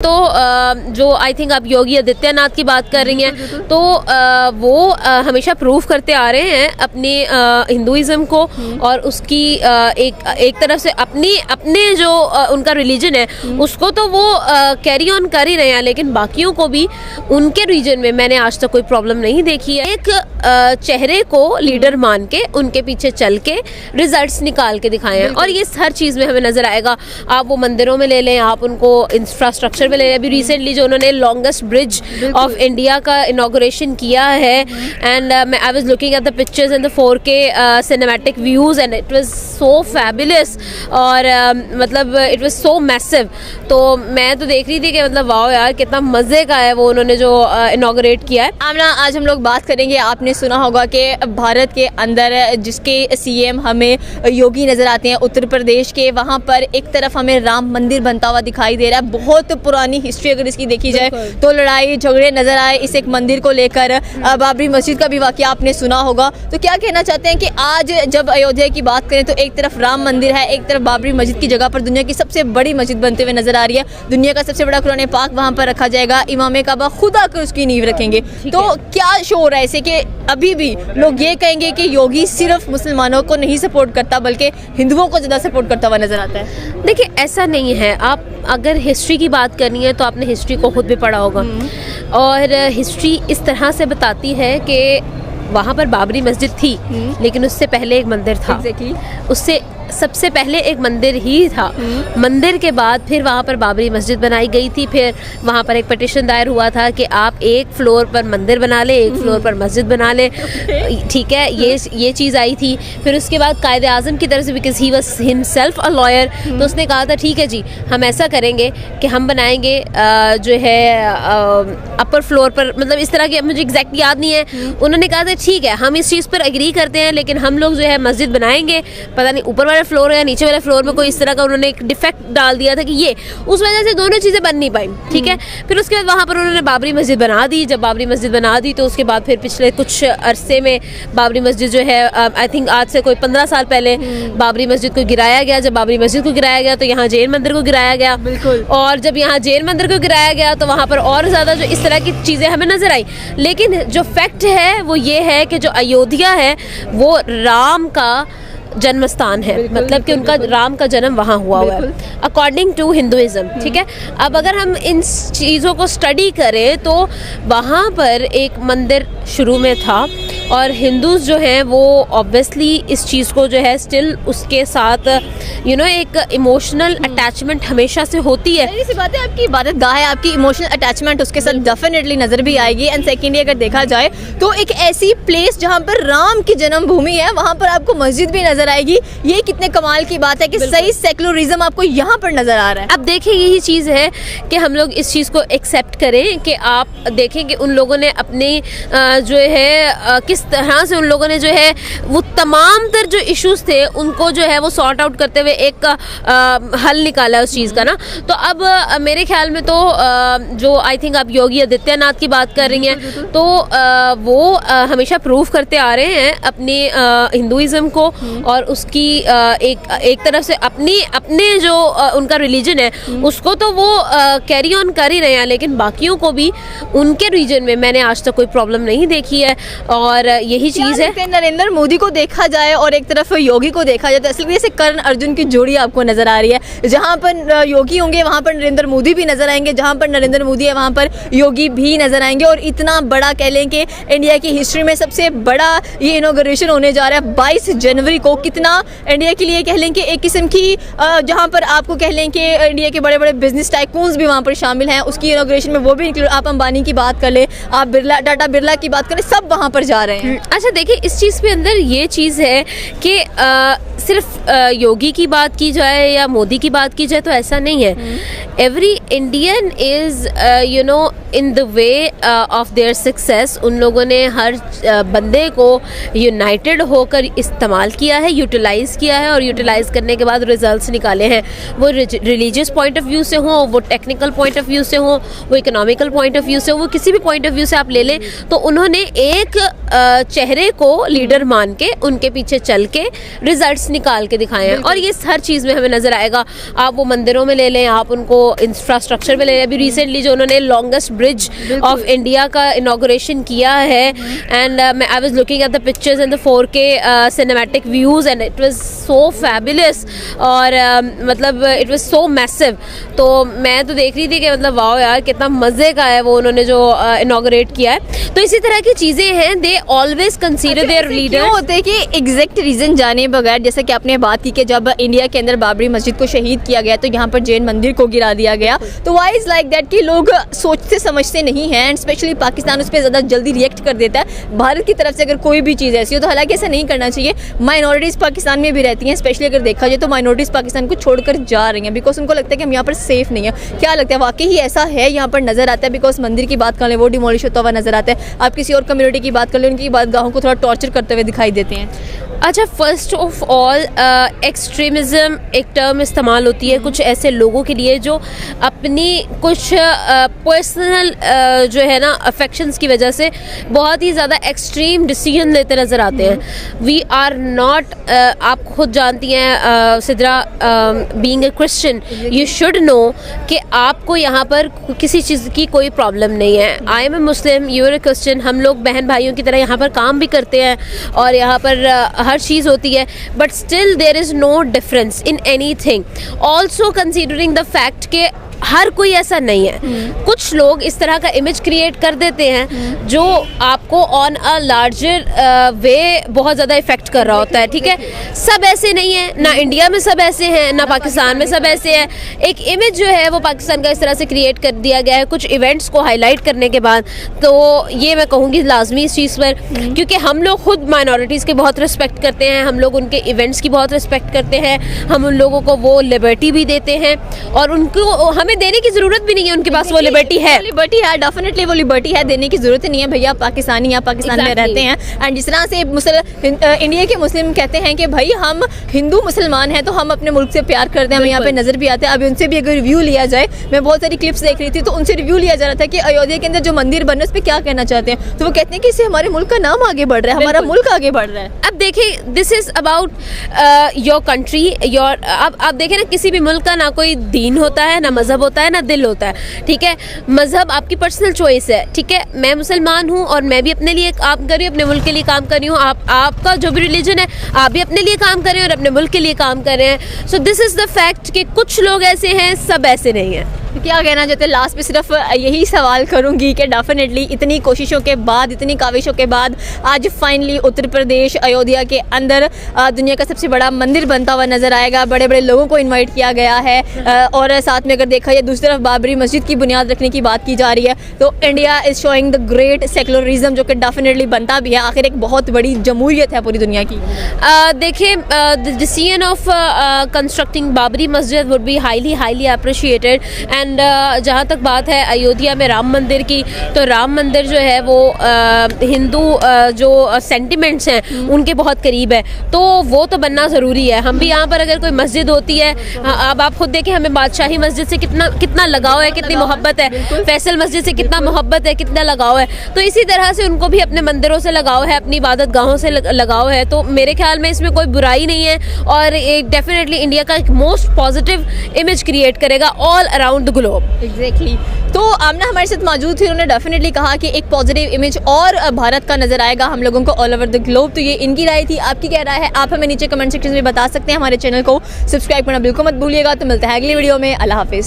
तो जो I think आप योगी आदित्यनाथ की बात कर रही हैं, तो वो हमेशा प्रूव करते आ रहे हैं अपने हिंदुइज्म को और उसकी एक तरफ से अपने जो उनका रिलीजन है उसको तो वो कैरी ऑन कर ही रहे हैं, लेकिन बाकियों को भी उनके रीजन में मैंने आज तक कोई प्रॉब्लम नहीं देखी है। एक चेहरे को लीडर मान के उनके पीछे चल के रिजल्ट्स निकाल के दिखाए हैं और ये हर चीज़ में हमें नजर आएगा। आप वो मंदिरों में ले लें, आप उनको इंफ्रास्ट्रक्चर में ले लें। अभी रिसेंटली जो उन्होंने लॉन्गेस्ट ब्रिज ऑफ इंडिया का इनॉग्रेशन किया है and I was looking at the pictures and the 4K cinematic views and it was so fabulous और मतलब इट वाज सो मैसिव। तो मैं तो देख रही थी कि मतलब वाओ यार कितना मजे का है वो उन्होंने जो इनॉग्रेट किया है। आमना, आज हम लोग बात करेंगे, आपने सुना होगा कि भारत के अंदर जिसके CM हमें योगी नज़र आते हैं, उत्तर प्रदेश के, वहाँ पर एक तरफ हमें राम मंदिर बनता हुआ दिखाई दे रहा है। बहुत पुरानी हिस्ट्री अगर इसकी देखी जाए तो लड़ाई झगड़े नज़र आए इस एक मंदिर को लेकर। बाबरी मस्जिद का भी वाकया आपने सुना होगा। तो क्या कहना चाहते हैं कि आज जब अयोध्या की बात करें तो एक तरफ राम मंदिर है, एक तरफ बाबरी मस्जिद की जगह पर दुनिया की सबसे बड़ी मस्जिद बनते हुए नजर आ रही है। दुनिया का सबसे बड़ा कुरान पाक वहाँ पर रखा जाएगा, इमाम काबा खुद आकर उसकी नींव रखेंगे। तो क्या शोर है ऐसे कि अभी भी लोग ये कहेंगे कि योगी सिर्फ मुसलमानों को नहीं सपोर्ट करता बल्कि हिंदुओं को ज़्यादा सपोर्ट करता हुआ नजर आता है? देखिए ऐसा नहीं है। आप अगर हिस्ट्री की बात करनी है तो आपने हिस्ट्री को खुद भी पढ़ा होगा और हिस्ट्री इस तरह से बताती है कि वहाँ पर बाबरी मस्जिद थी लेकिन उससे पहले एक मंदिर था। उससे सबसे पहले एक मंदिर ही था। मंदिर के बाद फिर वहाँ पर बाबरी मस्जिद बनाई गई थी। फिर वहाँ पर एक पिटिशन दायर हुआ था कि आप एक फ्लोर पर मंदिर बना ले, एक फ्लोर पर मस्जिद बना ले। ठीक है, ये चीज़ आई थी। फिर उसके बाद कायदे आज़म की तरफ से, because he was himself a lawyer, तो उसने कहा था ठीक है जी हम ऐसा करेंगे कि हम बनाएंगे जो है अपर फ्लोर पर, मतलब इस तरह की, मुझे एग्जैक्ट याद नहीं है। उन्होंने कहा था ठीक है हम इस चीज़ पर एग्री करते हैं लेकिन हम लोग जो है मस्जिद बनाएंगे, पता नहीं ऊपर फ्लोर या नीचे वाले फ्लोर में कोई इस तरह का उन्होंने एक डिफेक्ट डाल दिया था कि ये उस वजह से दोनों चीज़ें बन नहीं पाई। ठीक है, फिर उसके बाद वहाँ पर उन्होंने बाबरी मस्जिद बना दी। जब बाबरी मस्जिद बना दी तो उसके बाद फिर पिछले कुछ अरसे में बाबरी मस्जिद जो है आई थिंक आज से कोई 15 साल पहले बाबरी मस्जिद को गिराया गया। जब बाबरी मस्जिद को गिराया गया तो यहाँ जैन मंदिर को गिराया गया। बिल्कुल। और जब यहाँ जैन मंदिर को गिराया गया तो वहाँ पर और ज़्यादा जो इस तरह की चीज़ें हमें नजर आई। लेकिन जो फैक्ट है वो ये है कि जो अयोध्या है वो राम का जन्म स्थान है, मतलब कि उनका राम का जन्म वहाँ हुआ है अकॉर्डिंग टू हिंदुइज्म। ठीक है, अब अगर हम इन चीज़ों को स्टडी करें तो वहाँ पर एक मंदिर शुरू में था और हिंदूज जो हैं वो ऑब्वियसली इस चीज़ को जो है स्टिल उसके साथ एक इमोशनल अटैचमेंट हमेशा से होती है। ऐसी बात है, आपकी इबादतगाह है, आपकी इमोशनल अटैचमेंट उसके साथ डेफिनेटली नजर भी आएगी। एंड सेकेंडली अगर देखा जाए तो एक ऐसी प्लेस जहाँ पर राम की जन्मभूमि है वहाँ पर आपको मस्जिद भी नजर आएगी। ये कितने कमाल की बात है कि सही सेक्युलरिज्म आपको यहाँ पर नजर आ रहा है। अब देखिए यही चीज़ है कि हम लोग इस चीज़ को एक्सेप्ट करें कि आप देखें कि उन लोगों ने अपने जो है किस तरह से उन लोगों ने जो है वो तमाम तर जो इश्यूज थे उनको जो है वो सॉर्ट आउट करते हुए एक हल निकाला उस चीज़ का ना। तो अब मेरे ख्याल में तो जो आई थिंक आप योगी आदित्यनाथ की बात कर रही हैं, तो वो हमेशा प्रूव करते आ रहे हैं अपने हिंदुइज्म को और उसकी एक तरफ से अपने जो उनका रिलीजन है उसको तो वो कैरी ऑन कर ही रहे हैं, लेकिन बाकियों को भी उनके रीजन में मैंने आज तक कोई प्रॉब्लम नहीं देखी है। और यही चीज़ है, नरेंद्र मोदी को देखा जाए और एक तरफ योगी को देखा जाए तो असल में से कर्ण अर्जुन की जोड़ी आपको नजर आ रही है। जहाँ पर योगी होंगे वहाँ पर नरेंद्र मोदी भी नजर आएंगे, जहाँ पर नरेंद्र मोदी है वहाँ पर योगी भी नजर आएंगे। और इतना बड़ा कह लें कि इंडिया की हिस्ट्री में सबसे बड़ा ये इनॉग्रेशन होने जा रहा है 22 जनवरी को। कितना इंडिया के लिए कह लें कि एक किस्म की जहाँ पर आपको कह लें कि इंडिया के बड़े बड़े बिजनेस टाइकून्स भी वहाँ पर शामिल हैं, उसकी इनॉग्रेशन में वो भी इंक्लूड, आप अंबानी की बात कर ले, आप टाटा बिरला की बात करें, सब वहाँ पर जा रहे हैं। अच्छा देखिए इस चीज़ के अंदर ये चीज़ है कि सिर्फ योगी की बात की जाए या मोदी की बात की जाए तो ऐसा नहीं है। Every Indian is in the way of their success. उन लोगों ने हर बंदे को यूनाइटेड होकर इस्तेमाल किया है, यूटिलाइज़ किया है और यूटिलाइज़ करने के बाद रिजल्ट्स निकाले हैं। वो रिलीजियस पॉइंट ऑफ व्यू से हो, वो टेक्निकल पॉइंट ऑफ व्यू से हो, वो इकोनॉमिकल पॉइंट ऑफ व्यू से हो, वो किसी भी पॉइंट ऑफ व्यू से आप ले लें तो उन्होंने एक चेहरे को लीडर मान के उनके पीछे चल के रिजल्ट्स निकाल के दिखाए हैं, और ये हर चीज़ में हमें नजर आएगा। आप वो मंदिरों में ले लें, आप उनको इंफ्रास्ट्रक्चर में ले लें। अभी रिसेंटली जो उन्होंने लॉन्गेस्ट ब्रिज ऑफ इंडिया का इनॉग्रेशन किया है, and I was looking at the pictures and the 4K cinematic views and it was so fabulous, और मतलब इट वाज सो मैसिव। तो मैं तो देख रही थी कि मतलब वाओ यार, कितना मजे का है वो उन्होंने जो इनॉग्रेट किया है। तो इसी तरह की चीजें हैं, they always consider there leader. होते हैं कि एग्जैक्ट रीजन जाने बगैर, जैसे कि आपने बात की कि जब इंडिया के अंदर बाबरी मस्जिद को शहीद किया गया तो यहाँ पर जैन मंदिर को गिरा दिया गया, तो वाई इज लाइक दैट कि लोग सोचते समझते नहीं हैं, एंड स्पेशली पाकिस्तान उस पर ज़्यादा जल्दी रिएक्ट कर देता है भारत की तरफ से अगर कोई भी चीज़ ऐसी हो। तो हालांकि ऐसा नहीं करना चाहिए। माइनॉरिटीज़ पाकिस्तान में भी रहती हैं, स्पेशली अगर देखा जाए तो माइनॉरिटीज़ पाकिस्तान को छोड़कर जा रही हैं बिकॉज उनको लगता है कि हम यहाँ पर सेफ नहीं है। क्या लगता है वाकई ही ऐसा है? यहाँ पर नजर आता है बिकॉज मंदिर की बात कर लें वो डिमोलिश होता हुआ नजर आता है, आप किसी और कम्युनिटी की बात कर लें उनकी बातगाहों को थोड़ा टॉर्चर करते हुए दिखाई देते हैं। अच्छा, फर्स्ट ऑफ ऑल एक्सट्रीमिज़म एक टर्म इस्तेमाल होती है कुछ ऐसे लोगों के लिए जो अपनी कुछ पर्सनल जो है ना अफेक्शंस की वजह से बहुत ही ज़्यादा एक्सट्रीम डिसीजन लेते नज़र आते हैं। वी आर नॉट, आप खुद जानती हैं Sidra, being a Christian you should know कि आपको यहाँ पर किसी चीज़ की कोई प्रॉब्लम नहीं है। I am a Muslim, you are a Christian, हम लोग बहन भाइयों की तरह यहाँ पर काम भी करते हैं और यहाँ पर हर चीज़ होती है, but still there is no difference in anything. Also considering the fact के हर कोई ऐसा नहीं है, कुछ लोग इस तरह का इमेज क्रिएट कर देते हैं जो आपको ऑन अ लार्जर वे बहुत ज़्यादा इफेक्ट कर रहा होता है। ठीक है, सब ऐसे नहीं है, ना इंडिया में सब ऐसे हैं, ना पाकिस्तान में सब ऐसे हैं। एक इमेज जो है वो पाकिस्तान का इस तरह से क्रिएट कर दिया गया है कुछ इवेंट्स को हाईलाइट करने के बाद। तो ये मैं कहूँगी लाजमी इस चीज़ पर, क्योंकि हम लोग खुद माइनॉरिटीज़ के बहुत रिस्पेक्ट करते हैं, हम लोग उनके इवेंट्स की बहुत रिस्पेक्ट करते हैं, हम उन लोगों को वो लिबर्टी भी देते हैं और उनको हमें देने की जरूरत भी नहीं है, उनके पास वो लिबर्टी है। लिबर्टी है, डेफिनेटली वो लिबर्टी है, देने की जरूरत नहीं है। भैया पाकिस्तानी या पाकिस्तान में रहते हैं, एंड जिस तरह से इंडिया के मुस्लिम कहते हैं कि भाई हम हिंदू मुसलमान हैं तो हम अपने मुल्क से प्यार करते हैं, हमें यहाँ पे नजर भी आते हैं। अभी उनसे भी अगर रिव्यू लिया जाए, मैं बहुत सारी क्लिप्स देख रही थी तो उनसे रिव्यू लिया जा रहा था कि अयोध्या के अंदर जो मंदिर बन रहा है उस पर क्या कहना चाहते हैं, तो वो कहते हैं कि इससे हमारे मुल्क का नाम आगे बढ़ रहा है, हमारा मुल्क आगे बढ़ रहा है। अब देखिए, this is about your country, your, अब आप देखें ना, किसी भी मुल्क का ना कोई दीन होता है, ना मजहब होता है, ना दिल होता है। ठीक है, मजहब आपकी पर्सनल चॉइस है। ठीक है, मैं मुसलमान हूँ और मैं भी अपने लिए काम कर रही हूँ, अपने मुल्क के लिए काम कर रही हूँ। आपका जो भी रिलीजन है आप भी अपने लिए काम कर रहे हैं और अपने मुल्क के लिए काम कर रहे हैं। So this is the fact कि कुछ लोग ऐसे हैं, सब ऐसे नहीं हैं। क्या कहना चाहते हैं? लास्ट में सिर्फ यही सवाल करूंगी कि डेफिनेटली इतनी कोशिशों के बाद, इतनी काविशों के बाद आज फाइनली उत्तर प्रदेश अयोध्या के अंदर दुनिया का सबसे बड़ा मंदिर बनता हुआ नजर आएगा। बड़े बड़े लोगों को इनवाइट किया गया है और साथ में अगर देखा जाए दूसरी तरफ बाबरी मस्जिद की बुनियाद रखने की बात की जा रही है। तो India is showing the great secularism, जो कि डेफिनेटली बनता भी है। आखिर एक बहुत बड़ी जमहूरियत है पूरी दुनिया की। देखिए, the decision of constructing Babri Masjid would be highly appreciated. And जहाँ तक बात है अयोध्या में राम मंदिर की, तो राम मंदिर जो है वो हिंदू जो सेंटिमेंट्स हैं उनके बहुत करीब है, तो वो तो बनना ज़रूरी है। हम भी यहाँ पर अगर कोई मस्जिद होती है, अब आप खुद देखें हमें बादशाही मस्जिद से कितना लगाव है, कितनी मोहब्बत है, फैसल मस्जिद से कितना मोहब्बत है, कितना लगाव है। तो इसी तरह से उनको भी अपने मंदिरों से लगाव है, अपनी इबादत गाहों से लगाव है। तो मेरे ख्याल में इसमें कोई बुराई नहीं है और एक डेफिनेटली इंडिया का एक मोस्ट पॉजिटिव इमेज क्रिएट करेगा all around the globe. Exactly. तो आमना हमारे साथ मौजूद थी, उन्होंने डेफिनेटली कहा कि एक पॉजिटिव इमेज और भारत का नजर आएगा हम लोगों को ऑल ओवर द ग्लोब। तो ये इनकी राय थी, आपकी क्या राय है आप हमें नीचे कमेंट सेक्शन में बता सकते हैं। हमारे चैनल को सब्सक्राइब करना बिल्कुल मत भूलिएगा। तो मिलते हैं अगली वीडियो में। अल्लाह हाफिज़।